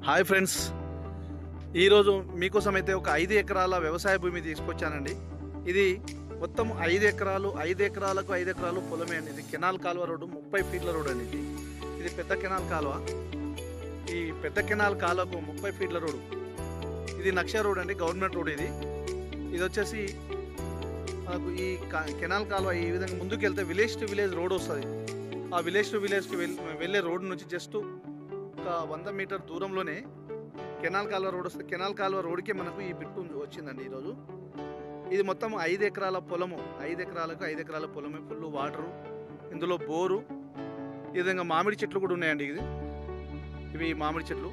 Hi friends, ఈరోజు మీకోసం అయితే ఒక 5 ఎకరాల వ్యవసాయ భూమి తీసుకొచ్చానండి. ఇది మొత్తం 5 ఎకరాలకు 5 ఎకరాలు పొలమే అండి. ఇది కెనాల్ కాలువ రోడ్డు, 30 ఫీట్ల రోడ్ అండి. ఇది పెద్ద కెనాల్ కాలువ. ఈ పెద్ద కెనాల్ కాలువకు 30 ఫీట్ల రోడ్డు. ఇది నక్ష రోడ్ అండి, గవర్నమెంట్ రోడ్. ఇది వచ్చేసి మనకు ఈ కెనాల్ కాలువ ఈ విధంగా ముందుకు వెళ్తే విలేజ్ టు విలేజ్ రోడ్ వస్తుంది. ఆ విలేజ్ టు విలేజ్కి వెళ్ళే రోడ్ నుంచి జస్ట్ ఒక 100 మీటర్ దూరంలోనే కెనాల్ కాలువ రోడ్ వస్తుంది. కెనాల్ కాలువ రోడ్కే మనకు ఈ బిట్టు వచ్చిందండి ఈరోజు. ఇది మొత్తం 5 ఎకరాల పొలము. 5 ఎకరాల పొలమే, ఫుల్ వాటరు, ఇందులో బోరు, ఈ విధంగా మామిడి చెట్లు కూడా ఉన్నాయండి. ఇవి మామిడి చెట్లు.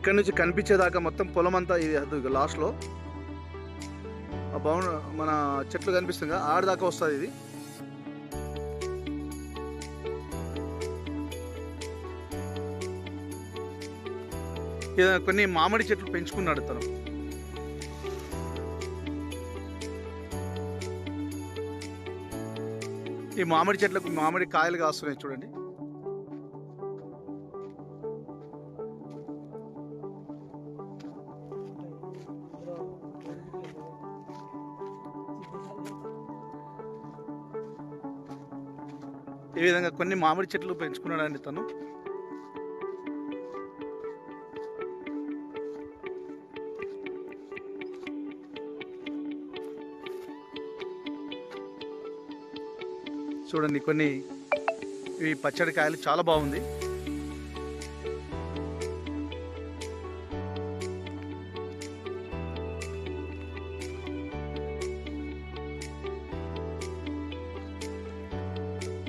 ఇక్కడ నుంచి కనిపించేదాకా మొత్తం పొలం అంతా ఇది లాస్ట్లో మన చెట్లు కనిపిస్తుంది, ఆడదాకా వస్తుంది. ఇది కొన్ని మామిడి చెట్లు పెంచుకున్నాడు తను. ఈ మామిడి చెట్లకు మామిడి కాయలు కాస్తున్నాయి చూడండి. ఈ విధంగా కొన్ని మామిడి చెట్లు పెంచుకున్నాడండి తను. చూడండి, కొన్ని ఇవి పచ్చడి కాయలు, చాలా బాగుంది.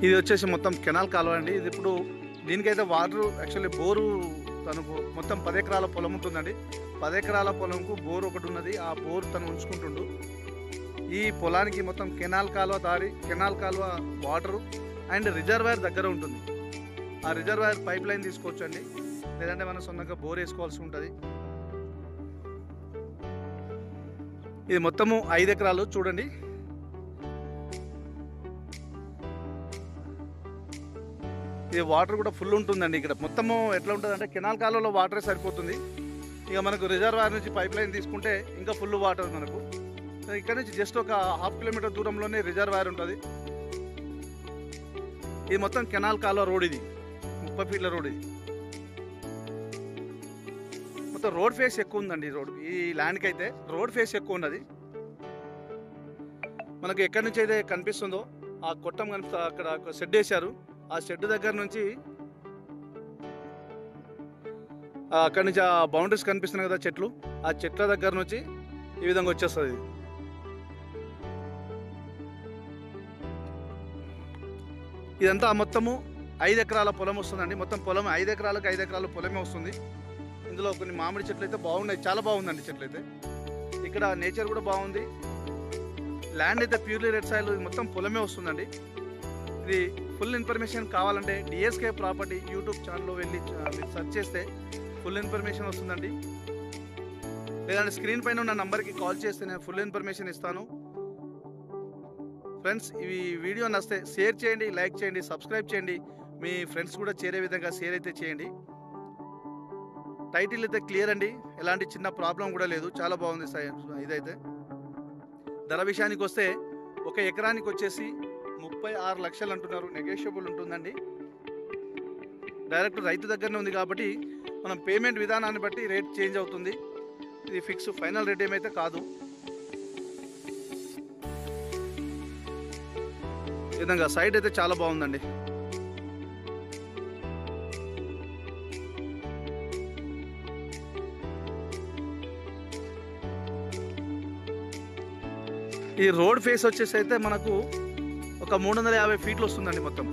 ఇది వచ్చేసి మొత్తం కెనాల్ కాలువ అండి. ఇది ఇప్పుడు దీనికైతే వాటర్ యాక్చువల్లీ బోరు తనకు మొత్తం 10 ఎకరాల పొలం ఉంటుందండి. 10 ఎకరాల పొలంకు బోరు ఒకటి ఉన్నది. ఆ బోరు తను ఉంచుకుంటుండు. ఈ పొలానికి మొత్తం కెనాల్ కాలువ వాటరు అండ్ రిజర్వాయర్ దగ్గర ఉంటుంది. ఆ రిజర్వాయర్ పైప్ లైన్ తీసుకోవచ్చు అండి, లేదంటే మనం సొంతంగా బోర్ వేసుకోవాల్సి ఉంటుంది. ఇది మొత్తము 5 ఎకరాలు చూడండి. ఇది వాటర్ కూడా ఫుల్ ఉంటుందండి. ఇక్కడ మొత్తము ఎట్లా ఉంటుంది అంటే కెనాల్ కాలువలో వాటరే సరిపోతుంది. ఇక మనకు రిజర్వాయర్ నుంచి పైప్ లైన్ తీసుకుంటే ఇంకా ఫుల్ వాటర్ మనకు. ఇక్కడ నుంచి జస్ట్ ఒక 1/2 కిలోమీటర్ దూరంలోనే రిజర్వాయర్ ఉంటుంది. ఇది మొత్తం కెనాల్ కాలువ రోడ్. ఇది 30 ఫీట్ల రోడ్. ఇది మొత్తం రోడ్ ఫేస్ ఎక్కువ ఉందండి. ఈ ల్యాండ్కి అయితే రోడ్ ఫేస్ ఎక్కువ ఉన్నది. మనకు ఎక్కడి నుంచి అయితే కనిపిస్తుందో ఆ కొట్టం కనిపిస్తుంది, అక్కడ ఒక షెడ్ వేశారు. ఆ షెడ్ దగ్గర నుంచి అక్కడి నుంచి ఆ బౌండరీస్ కనిపిస్తున్నాయి కదా చెట్లు, ఆ చెట్ల దగ్గర నుంచి ఈ విధంగా వచ్చేస్తుంది. ఇదంతా మొత్తము 5 ఎకరాల పొలం వస్తుందండి. మొత్తం పొలం 5 ఎకరాల పొలమే వస్తుంది. ఇందులో కొన్ని మామిడి చెట్లు అయితే బాగున్నాయి, చాలా బాగుందండి చెట్లు అయితే. ఇక్కడ నేచర్ కూడా బాగుంది. ల్యాండ్ అయితే ప్యూర్లీ రెడ్ సాయిల్, మొత్తం పొలమే వస్తుందండి. ఇది ఫుల్ ఇన్ఫర్మేషన్ కావాలంటే డిఎస్కే ప్రాపర్టీ యూట్యూబ్ ఛానల్లో వెళ్ళి మీరు సెర్చ్ చేస్తే ఫుల్ ఇన్ఫర్మేషన్ వస్తుందండి. లేదంటే స్క్రీన్ పైన ఉన్న నంబర్కి కాల్ చేస్తే నేను ఫుల్ ఇన్ఫర్మేషన్ ఇస్తాను. ఫ్రెండ్స్, ఈ వీడియో నచ్చితే షేర్ చేయండి, లైక్ చేయండి, సబ్స్క్రైబ్ చేయండి. మీ ఫ్రెండ్స్ కూడా చేరే విధంగా షేర్ అయితే చేయండి. టైటిల్ అయితే క్లియర్ అండి, ఎలాంటి చిన్న ప్రాబ్లం కూడా లేదు, చాలా బాగుంది. ఇదైతే ధర విషయానికి వస్తే 1 ఎకరానికి వచ్చేసి 36 లక్షలు అంటున్నారు. నెగోషియబుల్ ఉంటుందండి. డైరెక్ట్ రైతు దగ్గరనే ఉంది కాబట్టి మనం పేమెంట్ విధానాన్ని బట్టి రేట్ చేంజ్ అవుతుంది. ఇది ఫిక్స్, ఫైనల్ రేట్ ఏమైతే కాదు. ఈ విధంగా సైడ్ అయితే చాలా బాగుందండి. ఈ రోడ్ ఫేస్ వచ్చేసి అయితే మనకు ఒక 350 ఫీట్లు వస్తుందండి మొత్తం.